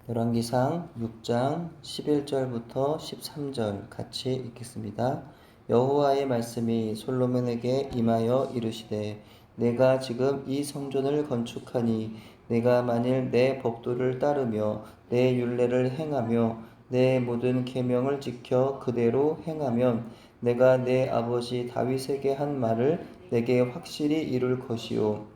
열왕기상 6장 11절부터 13절 같이 읽겠습니다. 여호와의 말씀이 솔로몬에게 임하여 이르시되 내가 지금 이 성전을 건축하니 내가 만일 내 법도를 따르며 내 율례를 행하며 내 모든 계명을 지켜 그대로 행하면 내가 내 아버지 다윗에게 한 말을 내게 확실히 이룰 것이요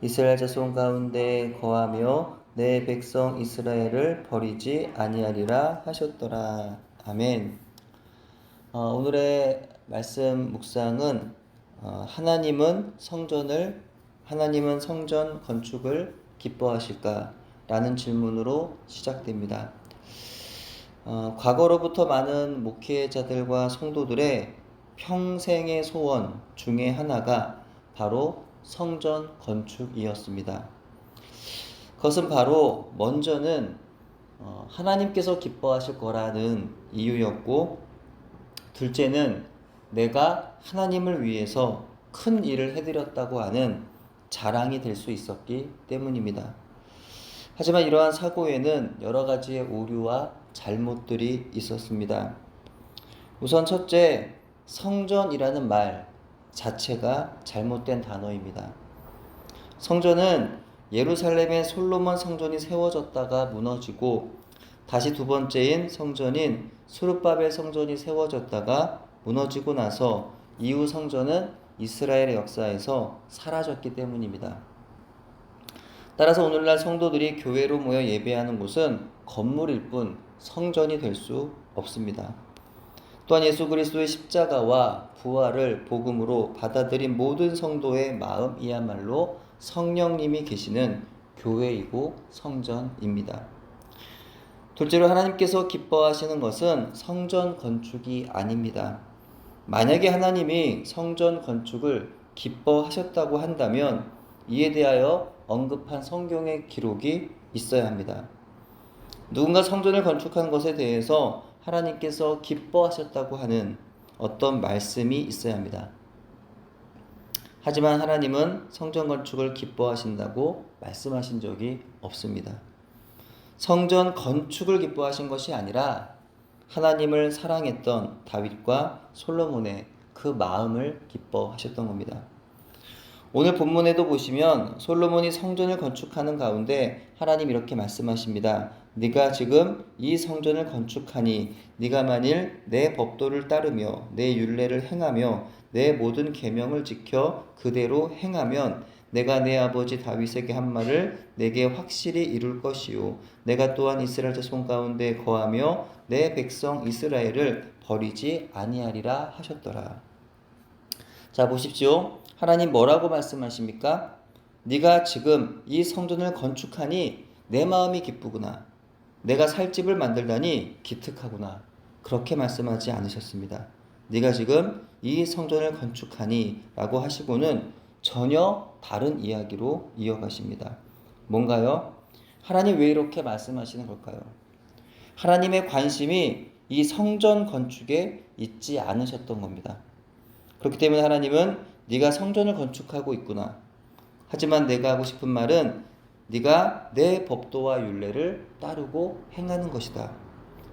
이스라엘 자손 가운데 거하며 내 백성 이스라엘을 버리지 아니하리라 하셨더라. 아멘. 오늘의 말씀 묵상은 하나님은 성전 건축을 기뻐하실까? 라는 질문으로 시작됩니다. 과거로부터 많은 목회자들과 성도들의 평생의 소원 중에 하나가 바로 성전 건축이었습니다. 그것은 바로 먼저는 하나님께서 기뻐하실 거라는 이유였고, 둘째는 내가 하나님을 위해서 큰 일을 해드렸다고 하는 자랑이 될 수 있었기 때문입니다. 하지만 이러한 사고에는 여러 가지의 오류와 잘못들이 있었습니다. 우선 첫째, 성전이라는 말 자체가 잘못된 단어입니다. 성전은 예루살렘의 솔로몬 성전이 세워졌다가 무너지고, 다시 두 번째인 성전인 스룹바벨 성전이 세워졌다가 무너지고 나서 이후 성전은 이스라엘의 역사에서 사라졌기 때문입니다. 따라서 오늘날 성도들이 교회로 모여 예배하는 곳은 건물일 뿐 성전이 될 수 없습니다. 또한 예수 그리스도의 십자가와 부활을 복음으로 받아들인 모든 성도의 마음이야말로 성령님이 계시는 교회이고 성전입니다. 둘째로 하나님께서 기뻐하시는 것은 성전 건축이 아닙니다. 만약에 하나님이 성전 건축을 기뻐하셨다고 한다면 이에 대하여 언급한 성경의 기록이 있어야 합니다. 누군가 성전을 건축한 것에 대해서 하나님께서 기뻐하셨다고 하는 어떤 말씀이 있어야 합니다. 하지만 하나님은 성전 건축을 기뻐하신다고 말씀하신 적이 없습니다. 성전 건축을 기뻐하신 것이 아니라 하나님을 사랑했던 다윗과 솔로몬의 그 마음을 기뻐하셨던 겁니다. 오늘 본문에도 보시면 솔로몬이 성전을 건축하는 가운데 하나님 이렇게 말씀하십니다. 네가 지금 이 성전을 건축하니 네가 만일 내 법도를 따르며 내 율례를 행하며 내 모든 계명을 지켜 그대로 행하면 내가 내 아버지 다윗에게 한 말을 내게 확실히 이룰 것이요 내가 또한 이스라엘 자손 가운데 거하며 내 백성 이스라엘을 버리지 아니하리라 하셨더라. 자, 보십시오. 하나님 뭐라고 말씀하십니까? 네가 지금 이 성전을 건축하니 내 마음이 기쁘구나. 내가 살 집을 만들다니 기특하구나. 그렇게 말씀하지 않으셨습니다. 네가 지금 이 성전을 건축하니 라고 하시고는 전혀 다른 이야기로 이어가십니다. 뭔가요? 하나님 왜 이렇게 말씀하시는 걸까요? 하나님의 관심이 이 성전 건축에 있지 않으셨던 겁니다. 그렇기 때문에 하나님은 네가 성전을 건축하고 있구나. 하지만 내가 하고 싶은 말은 네가 내 법도와 율례를 따르고 행하는 것이다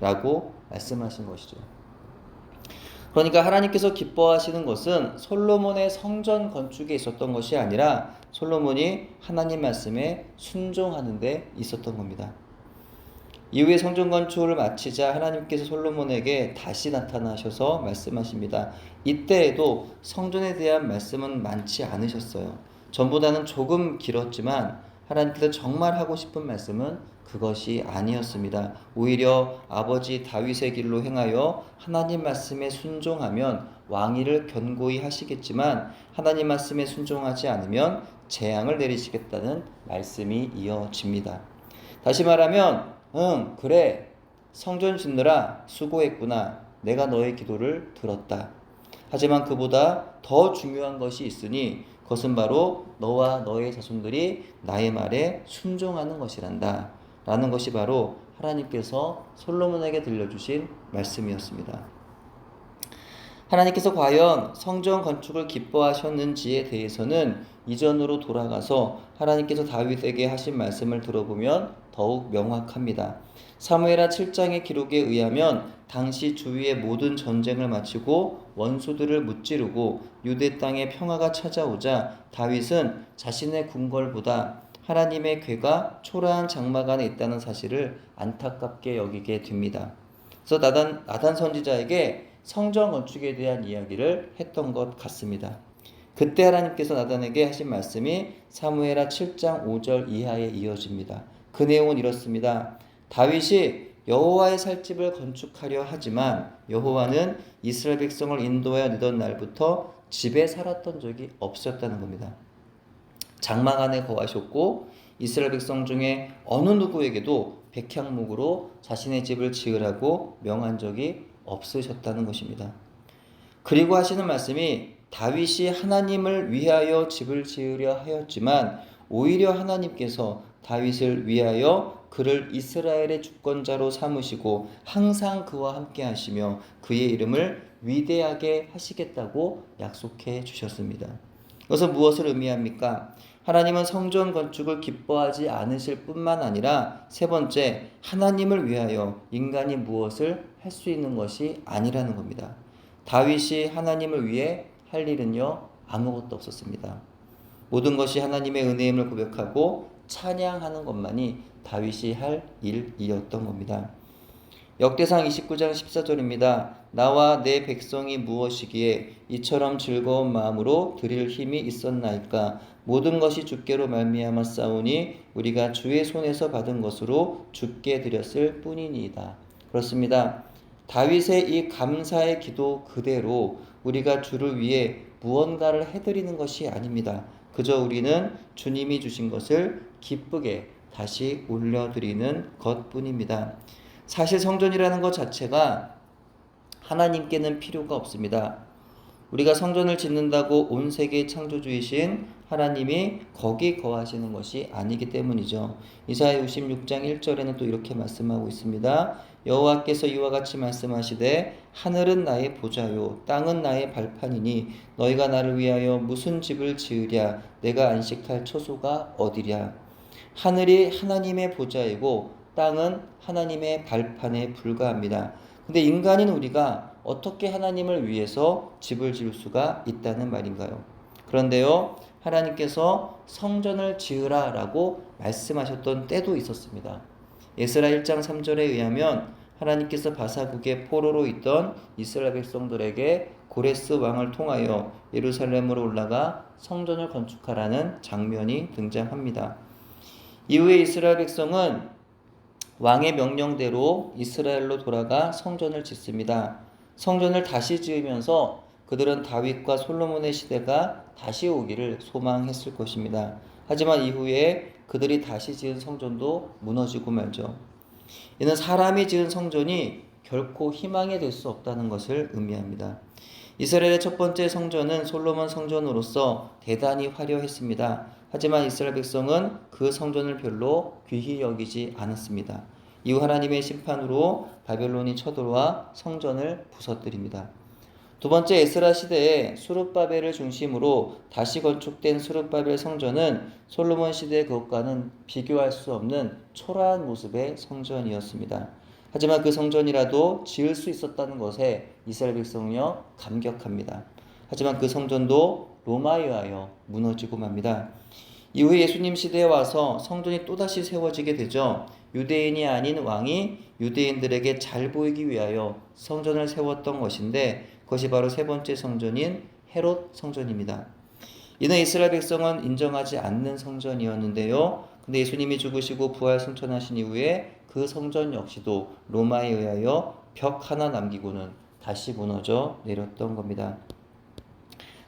라고 말씀하신 것이죠. 그러니까 하나님께서 기뻐하시는 것은 솔로몬의 성전 건축에 있었던 것이 아니라 솔로몬이 하나님 말씀에 순종하는 데 있었던 겁니다. 이후에 성전 건축을 마치자 하나님께서 솔로몬에게 다시 나타나셔서 말씀하십니다. 이때에도 성전에 대한 말씀은 많지 않으셨어요. 전보다는 조금 길었지만 하나님께서 정말 하고 싶은 말씀은 그것이 아니었습니다. 오히려 아버지 다윗의 길로 행하여 하나님 말씀에 순종하면 왕위를 견고히 하시겠지만 하나님 말씀에 순종하지 않으면 재앙을 내리시겠다는 말씀이 이어집니다. 다시 말하면 그래, 성전 짓느라 수고했구나. 내가 너의 기도를 들었다. 하지만 그보다 더 중요한 것이 있으니 그것은 바로 너와 너의 자손들이 나의 말에 순종하는 것이란다 라는 것이 바로 하나님께서 솔로몬에게 들려주신 말씀이었습니다. 하나님께서 과연 성전 건축을 기뻐하셨는지에 대해서는 이전으로 돌아가서 하나님께서 다윗에게 하신 말씀을 들어보면 더욱 명확합니다. 사무엘하 7장의 기록에 의하면 당시 주위의 모든 전쟁을 마치고 원수들을 무찌르고 유대 땅에 평화가 찾아오자 다윗은 자신의 궁궐보다 하나님의 궤가 초라한 장막 안에 있다는 사실을 안타깝게 여기게 됩니다. 그래서 나단 선지자에게 성전 건축에 대한 이야기를 했던 것 같습니다. 그때 하나님께서 나단에게 하신 말씀이 사무엘하 7장 5절 이하에 이어집니다. 그 내용은 이렇습니다. 다윗이 여호와의 살집을 건축하려 하지만 여호와는 이스라엘 백성을 인도하여 내던 날부터 집에 살았던 적이 없었다는 겁니다. 장막 안에 거하셨고 이스라엘 백성 중에 어느 누구에게도 백향목으로 자신의 집을 지으라고 명한 적이 없으셨다는 것입니다. 그리고 하시는 말씀이 다윗이 하나님을 위하여 집을 지으려 하였지만 오히려 하나님께서 다윗을 위하여 그를 이스라엘의 주권자로 삼으시고 항상 그와 함께 하시며 그의 이름을 위대하게 하시겠다고 약속해 주셨습니다. 이것은 무엇을 의미합니까? 하나님은 성전 건축을 기뻐하지 않으실 뿐만 아니라 세 번째, 하나님을 위하여 인간이 무엇을 할 수 있는 것이 아니라는 겁니다. 다윗이 하나님을 위해 할 일은요, 아무것도 없었습니다. 모든 것이 하나님의 은혜임을 고백하고 찬양하는 것만이 다윗이 할 일이었던 겁니다. 역대상 29장 14절입니다. 나와 내 백성이 무엇이기에 이처럼 즐거운 마음으로 드릴 힘이 있었나이까? 모든 것이 주께로 말미암아 싸우니 우리가 주의 손에서 받은 것으로 주께 드렸을 뿐이니이다. 그렇습니다. 다윗의 이 감사의 기도 그대로 우리가 주를 위해 무언가를 해드리는 것이 아닙니다. 그저 우리는 주님이 주신 것을 기쁘게 다시 올려드리는 것뿐입니다. 사실 성전이라는 것 자체가 하나님께는 필요가 없습니다. 우리가 성전을 짓는다고 온 세계의 창조주이신 하나님이 거기 거하시는 것이 아니기 때문이죠. 이사야 66장 1절에는 또 이렇게 말씀하고 있습니다. 여호와께서 이와 같이 말씀하시되 하늘은 나의 보좌요 땅은 나의 발판이니 너희가 나를 위하여 무슨 집을 지으랴 내가 안식할 처소가 어디랴. 하늘이 하나님의 보좌이고 땅은 하나님의 발판에 불과합니다. 근데 인간인 우리가 어떻게 하나님을 위해서 집을 지을 수가 있다는 말인가요? 그런데요, 하나님께서 성전을 지으라 라고 말씀하셨던 때도 있었습니다. 에스라 1장 3절에 의하면 하나님께서 바사국의 포로로 있던 이스라엘 백성들에게 고레스 왕을 통하여 예루살렘으로 올라가 성전을 건축하라는 장면이 등장합니다. 이후에 이스라엘 백성은 왕의 명령대로 이스라엘로 돌아가 성전을 짓습니다. 성전을 다시 지으면서 그들은 다윗과 솔로몬의 시대가 다시 오기를 소망했을 것입니다. 하지만 이후에 그들이 다시 지은 성전도 무너지고 말죠. 이는 사람이 지은 성전이 결코 희망이 될 수 없다는 것을 의미합니다. 이스라엘의 첫 번째 성전은 솔로몬 성전으로서 대단히 화려했습니다. 하지만 이스라엘 백성은 그 성전을 별로 귀히 여기지 않았습니다. 이후 하나님의 심판으로 바벨론이 쳐들어와 성전을 부서뜨립니다. 두 번째 에스라 시대에 수룹바벨을 중심으로 다시 건축된 수룹바벨 성전은 솔로몬 시대 그것과는 비교할 수 없는 초라한 모습의 성전이었습니다. 하지만 그 성전이라도 지을 수 있었다는 것에 이스라엘 백성이요 감격합니다. 하지만 그 성전도 로마에 의하여 무너지고 맙니다. 이후에 예수님 시대에 와서 성전이 또다시 세워지게 되죠. 유대인이 아닌 왕이 유대인들에게 잘 보이기 위하여 성전을 세웠던 것인데 그것이 바로 세 번째 성전인 헤롯 성전입니다. 이는 이스라엘 백성은 인정하지 않는 성전이었는데요. 근데 예수님이 죽으시고 부활 승천하신 이후에 그 성전 역시도 로마에 의하여 벽 하나 남기고는 다시 무너져 내렸던 겁니다.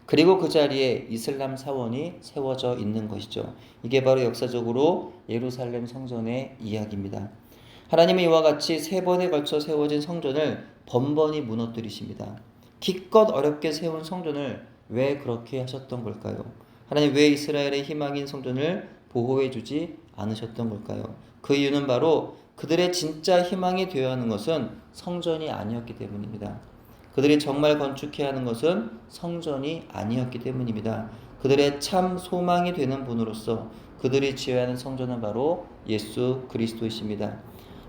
그리고 그 자리에 이슬람 사원이 세워져 있는 것이죠. 이게 바로 역사적으로 예루살렘 성전의 이야기입니다. 하나님은 이와 같이 세 번에 걸쳐 세워진 성전을 번번이 무너뜨리십니다. 기껏 어렵게 세운 성전을 왜 그렇게 하셨던 걸까요? 하나님 왜 이스라엘의 희망인 성전을 보호해 주지 않으셨던 걸까요? 그 이유는 바로 그들의 진짜 희망이 되어야 하는 것은 성전이 아니었기 때문입니다. 그들이 정말 건축해야 하는 것은 성전이 아니었기 때문입니다. 그들의 참 소망이 되는 분으로서 그들이 지어야 하는 성전은 바로 예수 그리스도이십니다.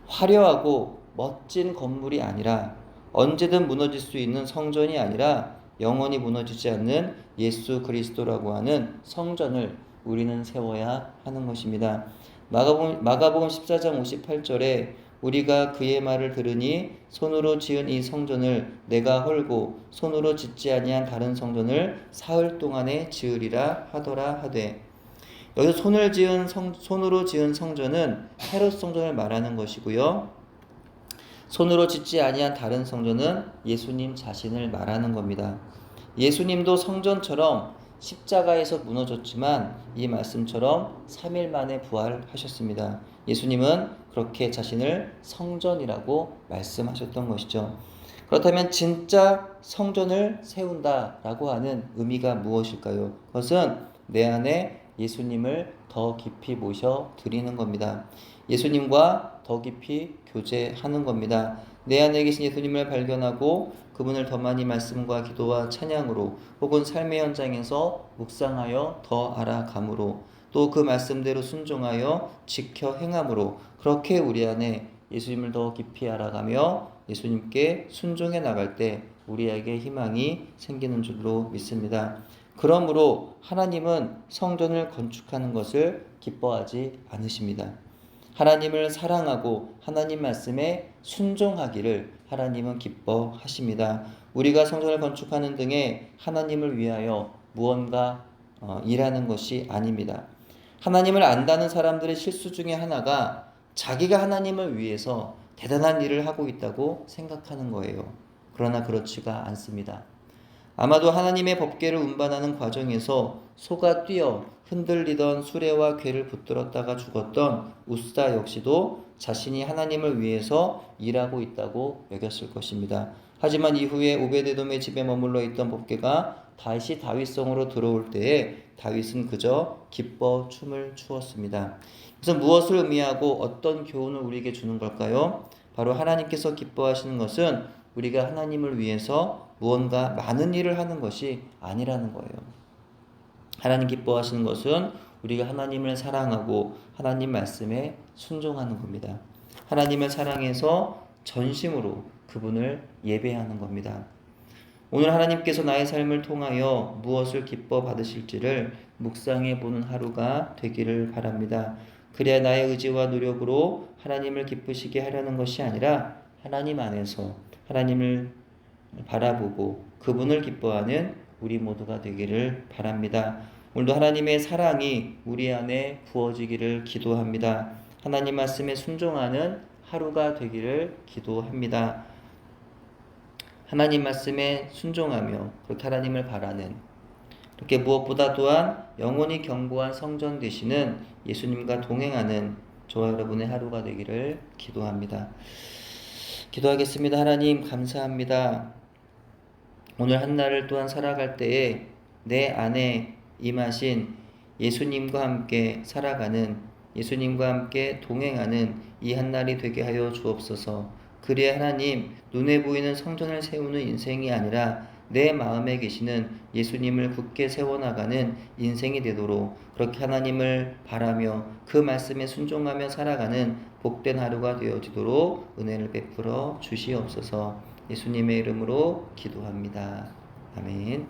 화려하고 멋진 건물이 아니라 언제든 무너질 수 있는 성전이 아니라 영원히 무너지지 않는 예수 그리스도라고 하는 성전을 우리는 세워야 하는 것입니다. 마가복음 14장 58절에 우리가 그의 말을 들으니 손으로 지은 이 성전을 내가 헐고 손으로 짓지 아니한 다른 성전을 사흘 동안에 지으리라 하더라 하되, 여기서 손으로 지은 성전은 헤롯 성전을 말하는 것이고요. 손으로 짓지 아니한 다른 성전은 예수님 자신을 말하는 겁니다. 예수님도 성전처럼 십자가에서 무너졌지만 이 말씀처럼 3일 만에 부활하셨습니다. 예수님은 그렇게 자신을 성전이라고 말씀하셨던 것이죠. 그렇다면 진짜 성전을 세운다라고 하는 의미가 무엇일까요? 그것은 내 안에 예수님을 더 깊이 모셔 드리는 겁니다. 예수님과 더 깊이 교제하는 겁니다. 내 안에 계신 예수님을 발견하고 그분을 더 많이 말씀과 기도와 찬양으로 혹은 삶의 현장에서 묵상하여 더 알아감으로 또 그 말씀대로 순종하여 지켜 행함으로 그렇게 우리 안에 예수님을 더 깊이 알아가며 예수님께 순종해 나갈 때 우리에게 희망이 생기는 줄로 믿습니다. 그러므로 하나님은 성전을 건축하는 것을 기뻐하지 않으십니다. 하나님을 사랑하고 하나님 말씀에 순종하기를 하나님은 기뻐하십니다. 우리가 성전을 건축하는 등에 하나님을 위하여 무언가 일하는 것이 아닙니다. 하나님을 안다는 사람들의 실수 중에 하나가 자기가 하나님을 위해서 대단한 일을 하고 있다고 생각하는 거예요. 그러나 그렇지가 않습니다. 아마도 하나님의 법궤를 운반하는 과정에서 소가 뛰어 흔들리던 수레와 궤를 붙들었다가 죽었던 우스다 역시도 자신이 하나님을 위해서 일하고 있다고 여겼을 것입니다. 하지만 이후에 오베데돔의 집에 머물러 있던 법궤가 다시 다윗성으로 들어올 때에 다윗은 그저 기뻐 춤을 추었습니다. 그래서 무엇을 의미하고 어떤 교훈을 우리에게 주는 걸까요? 바로 하나님께서 기뻐하시는 것은 우리가 하나님을 위해서 무언가 많은 일을 하는 것이 아니라는 거예요. 하나님 기뻐하시는 것은 우리가 하나님을 사랑하고 하나님 말씀에 순종하는 겁니다. 하나님을 사랑해서 전심으로 그분을 예배하는 겁니다. 오늘 하나님께서 나의 삶을 통하여 무엇을 기뻐 받으실지를 묵상해 보는 하루가 되기를 바랍니다. 그래야 나의 의지와 노력으로 하나님을 기쁘시게 하려는 것이 아니라 하나님 안에서 하나님을 바라보고 그분을 기뻐하는 우리 모두가 되기를 바랍니다. 오늘도 하나님의 사랑이 우리 안에 부어지기를 기도합니다. 하나님 말씀에 순종하는 하루가 되기를 기도합니다. 하나님 말씀에 순종하며 그렇게 하나님을 바라는, 그렇게 무엇보다 또한 영원히 견고한 성전 되시는 예수님과 동행하는 저와 여러분의 하루가 되기를 기도합니다. 기도하겠습니다. 하나님 감사합니다. 오늘 한 날을 또한 살아갈 때에 내 안에 임하신 예수님과 함께 살아가는, 예수님과 함께 동행하는 이 한 날이 되게 하여 주옵소서. 그래야 하나님, 눈에 보이는 성전을 세우는 인생이 아니라 내 마음에 계시는 예수님을 굳게 세워나가는 인생이 되도록 그렇게 하나님을 바라며 그 말씀에 순종하며 살아가는 복된 하루가 되어지도록 은혜를 베풀어 주시옵소서. 예수님의 이름으로 기도합니다. 아멘.